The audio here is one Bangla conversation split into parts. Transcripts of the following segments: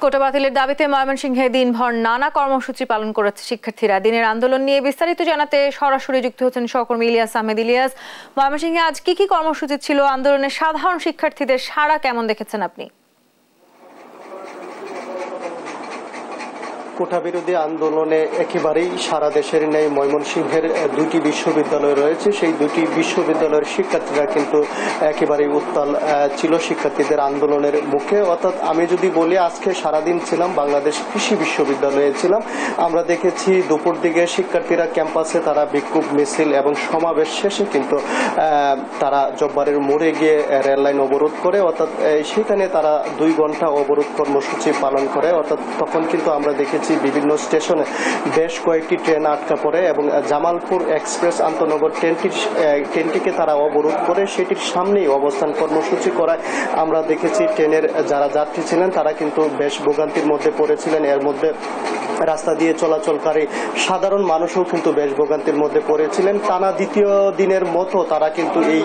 কোটা বাতিলের দাবিতে ময়মনসিংহে দিনভর নানা কর্মসূচি পালন করেছে শিক্ষার্থীরা। দিনের আন্দোলন নিয়ে বিস্তারিত জানাতে সরাসরি যুক্ত হচ্ছেন সহকর্মী ইলিয়াস আহমেদ। ইলিয়াস, ময়মনসিংহে আজ কি কর্মসূচি ছিল? আন্দোলনের সাধারণ শিক্ষার্থীদের সাড়া কেমন দেখেছেন আপনি? কোটা বিরোধী আন্দোলনে একেবারেই সারা দেশের ন্যায় ময়মনসিংহের দুটি বিশ্ববিদ্যালয় রয়েছে, সেই দুটি বিশ্ববিদ্যালয়ের শিক্ষার্থীরা কিন্তু একেবারেই উত্তাল ছিল শিক্ষার্থীদের আন্দোলনের মুখে। অর্থাৎ আমি যদি বলি, আজকে সারাদিন ছিলাম বাংলাদেশ কৃষি বিশ্ববিদ্যালয়ে ছিলাম। আমরা দেখেছি দুপুর দিকে শিক্ষার্থীরা ক্যাম্পাসে তারা বিক্ষোভ মিছিল এবং সমাবেশ শেষে কিন্তু তারা জব্বারের মোড়ে গিয়ে রেল লাইন অবরোধ করে, অর্থাৎ সেখানে তারা 2 ঘন্টা অবরোধ কর্মসূচি পালন করে। অর্থাৎ তখন কিন্তু আমরা দেখেছি বিভিন্ন স্টেশনে বেশ কয়েকটি ট্রেন আটকা পড়ে এবং জামালপুর এক্সপ্রেস আন্তনগর ট্রেনটিকে তারা অবরোধ করে সেটির সামনেই অবস্থান কর্মসূচি করায় আমরা দেখেছি ট্রেনের যারা যাত্রী ছিলেন তারা কিন্তু বেশ ভোগান্তির মধ্যে পড়েছিলেন। এর মধ্যে রাস্তা দিয়ে চলাচলকারী সাধারণ মানুষও কিন্তু বেশ ভোগান্তির মধ্যে পড়েছিলেন। টানা দ্বিতীয় দিনের মতো তারা কিন্তু এই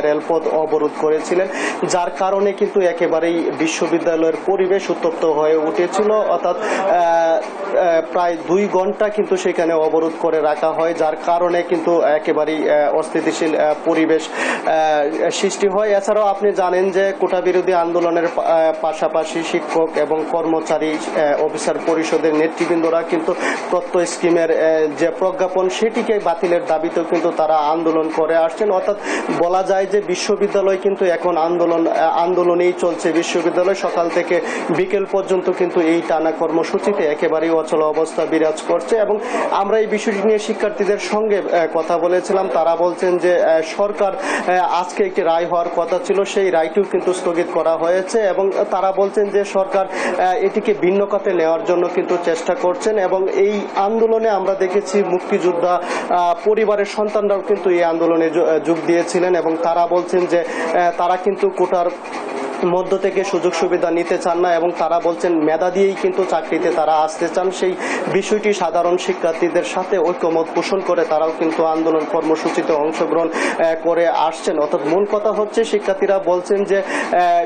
রেলপথ অবরোধ করেছিলেন, যার কারণে কিন্তু একেবারেই বিশ্ববিদ্যালয়ের পরিবেশ উত্তপ্ত হয়ে উঠেছিল। অর্থাৎ প্রায় 2 ঘন্টা কিন্তু সেখানে অবরোধ করে রাখা হয়, যার কারণে কিন্তু একেবারেই অস্থিতিশীল পরিবেশ সৃষ্টি হয়। এছাড়াও আপনি জানেন যে কোটা বিরোধী আন্দোলনের পাশাপাশি শিক্ষক এবং কর্মচারী অফিসার পরিষদের নেতৃবৃন্দরা কিন্তু তথ্য স্কিমের যে প্রজ্ঞাপন সেটিকে বাতিলের দাবিতেও কিন্তু তারা আন্দোলন করে আসছেন। অর্থাৎ বলা যায় যে বিশ্ববিদ্যালয় কিন্তু এখন আন্দোলনেই চলছে। বিশ্ববিদ্যালয় সকাল থেকে বিকেল পর্যন্ত কিন্তু এই টানা কর্মসূচিতে একেবারেই অচল অবস্থা বিরাজ করছে। এবং আমরা এই বিষয়টি নিয়ে শিক্ষার্থীদের সঙ্গে কথা বলেছিলাম। তারা বলছেন যে সরকার আজকে একটি রায় হওয়ার কথা ছিল, সেই রায়টিও কিন্তু স্থগিত করা হয়েছে এবং তারা বলছেন যে সরকার এটিকে ভিন্ন খাতে নেওয়ার জন্য কিন্তু চেষ্টা করছেন। এবং এই আন্দোলনে আমরা দেখেছি মুক্তিযোদ্ধা পরিবারের সন্তানরাও কিন্তু এই আন্দোলনে যোগ দিয়েছিলেন এবং তারা বলছেন যে তারা কিন্তু কোটার মধ্য থেকে সুযোগ সুবিধা নিতে চান না এবং তারা বলছেন মেধা দিয়েই কিন্তু চাকরিতে তারা আসতে চান। সেই বিষয়টি সাধারণ শিক্ষার্থীদের সাথে ঐক্যমত পোষণ করে তারাও কিন্তু আন্দোলন কর্মসূচিতে অংশগ্রহণ করে আসছেন। অর্থাৎ মূল কথা হচ্ছে শিক্ষার্থীরা বলছেন যে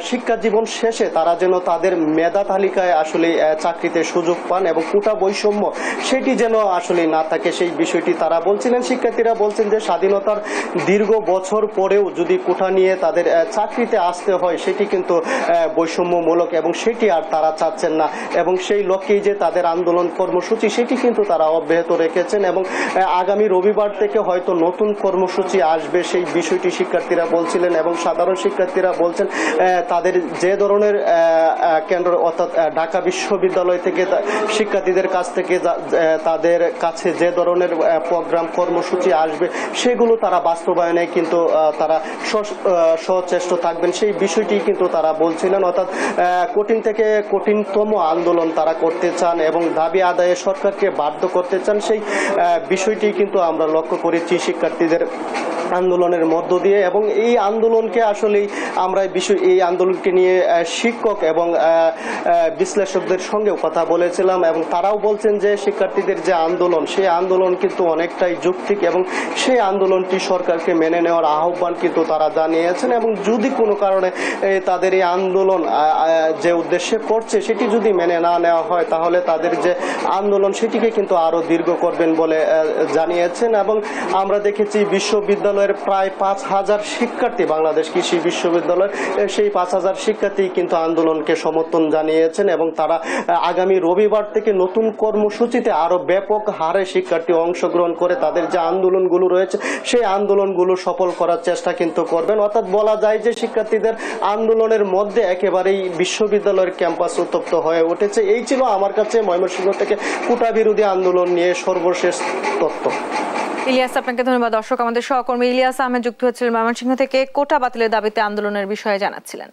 শিক্ষা জীবন শেষে তারা যেন তাদের মেধা তালিকায় আসলে চাকরিতে সুযোগ পান এবং কোটা বৈষম্য সেটি যেন আসলে না থাকে, সেই বিষয়টি তারা বলছিলেন। শিক্ষার্থীরা বলছেন যে স্বাধীনতার দীর্ঘ বছর পরেও যদি কোটা নিয়ে তাদের চাকরিতে আসতে হয় সেটি কিন্তু বৈষম্যমূলক এবং সেটি আর তারা চাচ্ছেন না এবং সেই লক্ষ্যেই যে তাদের আন্দোলন কর্মসূচি সেটি কিন্তু তারা অব্যাহত রেখেছেন এবং আগামী রবিবার থেকে হয়তো নতুন কর্মসূচি আসবে, সেই বিষয়টি শিক্ষার্থীরা বলছিলেন। এবং সাধারণ শিক্ষার্থীরা বলছেন তাদের যে ধরনের কেন্দ্র অর্থাৎ ঢাকা বিশ্ববিদ্যালয় থেকে শিক্ষার্থীদের কাছ থেকে তাদের কাছে যে ধরনের প্রোগ্রাম কর্মসূচি আসবে সেগুলো তারা বাস্তবায়নে কিন্তু তারা সচেষ্ট থাকবেন, সেই বিষয়টি কিন্তু তারা বলছিলেন। অর্থাৎ কঠিন থেকে কঠিনতম আন্দোলন তারা করতে চান এবং দাবি আদায়ে সরকারকে বাধ্য করতে চান, সেই বিষয়টি কিন্তু আমরা লক্ষ্য করেছি শিক্ষার্থীদের আন্দোলনের মধ্য দিয়ে। এবং এই আন্দোলনকে আসলেই আমরা এই আন্দোলনকে নিয়ে শিক্ষক এবং বিশ্লেষকদের সঙ্গেও কথা বলেছিলাম এবং তারাও বলছেন যে শিক্ষার্থীদের যে আন্দোলন সেই আন্দোলন কিন্তু অনেকটাই যৌক্তিক এবং সেই আন্দোলনটি সরকারকে মেনে নেওয়ার আহ্বান কিন্তু তারা জানিয়েছেন। এবং যদি কোনো কারণে তাদের এই আন্দোলন যে উদ্দেশ্যে করছে সেটি যদি মেনে না নেওয়া হয় তাহলে তাদের যে আন্দোলন সেটিকে কিন্তু আরো দীর্ঘ করবেন বলে জানিয়েছেন। এবং আমরা দেখেছি বিশ্ববিদ্যালয়ের প্রায় 5000 শিক্ষার্থী বাংলাদেশ কৃষি বিশ্ববিদ্যালয়, সেই 5000 শিক্ষার্থী কিন্তু আন্দোলনকে সমর্থন জানিয়েছেন এবং তারা আগামী রবিবার থেকে নতুন কর্মসূচিতে আরো ব্যাপক হারে শিক্ষার্থী অংশগ্রহণ করে তাদের যে আন্দোলনগুলো রয়েছে সেই আন্দোলনগুলো সফল করার চেষ্টা কিন্তু করবেন। অর্থাৎ বলা যায় যে শিক্ষার্থীদের আন্দোলনের মধ্যে একেবারেই বিশ্ববিদ্যালয়ের ক্যাম্পাস উত্তপ্ত হয়ে উঠেছে। এই ছিল আমার কাছে ময়মনসিংহ থেকে কোটা বিরোধী আন্দোলন নিয়ে সর্বশেষ তথ্য। ইলিয়াস, আপনাকে ধন্যবাদ। দর্শক, আমাদের সহকর্মী ইলিয়াস আহমেদ যুক্ত হচ্ছিলেন ময়মনসিংহ থেকে, কোটা বাতিলের দাবিতে আন্দোলনের বিষয়ে জানাচ্ছিলেন।